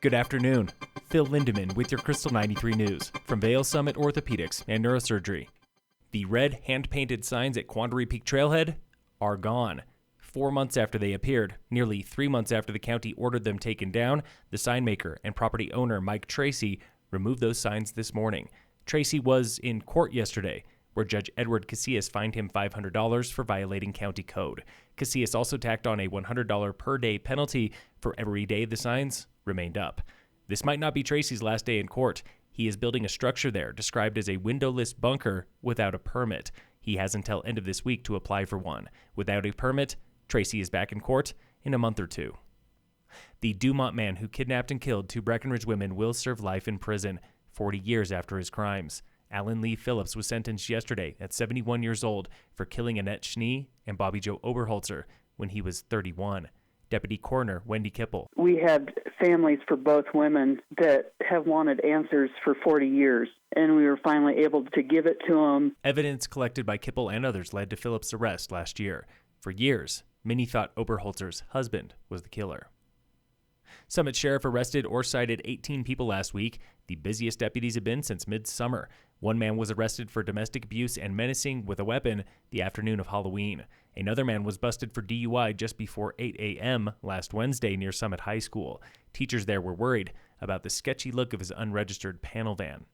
Good afternoon. Phil Lindemann with your Krystal 93 News from Vail Summit Orthopedics and Neurosurgery. The red hand-painted signs at Quandary Peak Trailhead are gone. 4 months after they appeared, nearly 3 months after the county ordered them taken down, the signmaker and property owner Mike Tracy removed those signs this morning. Tracy was in court yesterday, where Judge Edward Casillas fined him $500 for violating county code. Casillas also tacked on a $100 per day penalty for every day the signs remained up. This might not be Tracy's last day in court. He is building a structure there described as a windowless bunker without a permit. He has until end of this week to apply for one. Without a permit, Tracy is back in court in a month or two. The Dumont man who kidnapped and killed 2 Breckenridge women will serve life in prison 40 years after his crimes. Alan Lee Phillips was sentenced yesterday at 71 years old for killing Annette Schnee and Bobby Joe Oberholzer when he was 31. Deputy Coroner Wendy Kipple. We had families for both women that have wanted answers for 40 years, and we were finally able to give it to them. Evidence collected by Kipple and others led to Phillips' arrest last year. For years, many thought Oberholzer's husband was the killer. Summit Sheriff arrested or cited 18 people last week, the busiest deputies have been since midsummer. One man was arrested for domestic abuse and menacing with a weapon the afternoon of Halloween. Another man was busted for DUI just before 8 a.m. last Wednesday near Summit High School. Teachers there were worried about the sketchy look of his unregistered panel van.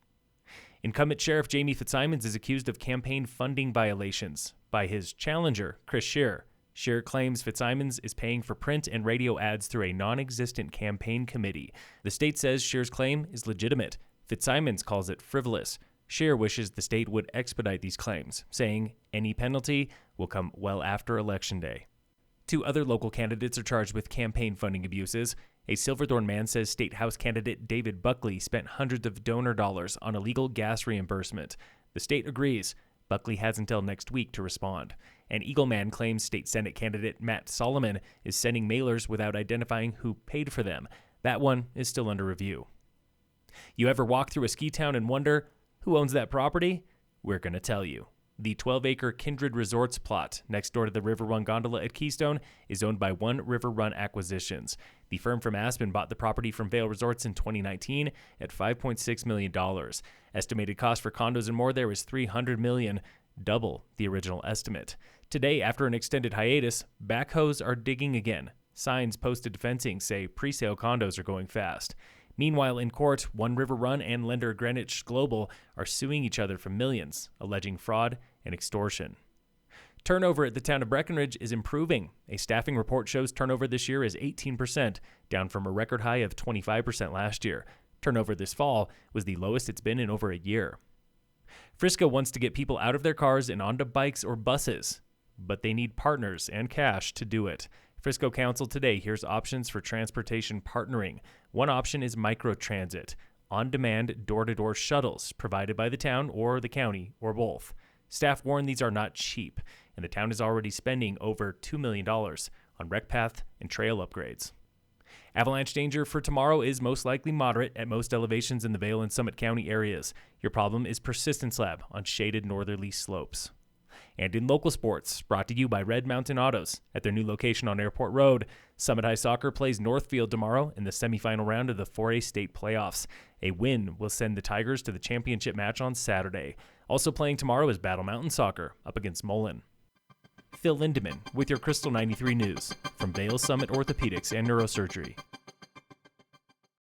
Incumbent Sheriff Jamie Fitzsimons is accused of campaign funding violations by his challenger, Chris Scheer. Scheer claims Fitzsimons is paying for print and radio ads through a non-existent campaign committee. The state says Scheer's claim is legitimate. Fitzsimons calls it frivolous. Scheer wishes the state would expedite these claims, saying any penalty will come well after Election Day. 2 other local candidates are charged with campaign funding abuses. A Silverthorne man says State House candidate David Buckley spent hundreds of donor dollars on illegal gas reimbursement. The state agrees. Buckley has until next week to respond. An Eagle man claims State Senate candidate Matt Solomon is sending mailers without identifying who paid for them. That one is still under review. You ever walk through a ski town and wonder, who owns that property? We're going to tell you. The 12-acre Kindred Resorts plot next door to the River Run gondola at Keystone is owned by One River Run Acquisitions. The firm from Aspen bought the property from Vail Resorts in 2019 at $5.6 million. Estimated cost for condos and more there is $300 million, double the original estimate. Today, after an extended hiatus, backhoes are digging again. Signs posted to fencing say pre-sale condos are going fast. Meanwhile, in court, One River Run and lender Greenwich Global are suing each other for millions, alleging fraud and extortion. Turnover at the town of Breckenridge is improving. A staffing report shows turnover this year is 18%, down from a record high of 25% last year. Turnover this fall was the lowest it's been in over a year. Frisco wants to get people out of their cars and onto bikes or buses, but they need partners and cash to do it. Frisco Council today hears options for transportation partnering. One option is microtransit, on-demand door-to-door shuttles provided by the town or the county or both. Staff warn these are not cheap, and the town is already spending over $2 million on rec path and trail upgrades. Avalanche danger for tomorrow is most likely moderate at most elevations in the Vail and Summit County areas. Your problem is persistence lab on shaded northerly slopes. And in local sports, brought to you by Red Mountain Autos at their new location on Airport Road, Summit High Soccer plays Northfield tomorrow in the semifinal round of the 4A state playoffs. A win will send the Tigers to the championship match on Saturday. Also playing tomorrow is Battle Mountain Soccer up against Mullen. Phil Lindemann with your Krystal 93 News from Vail Summit Orthopedics and Neurosurgery.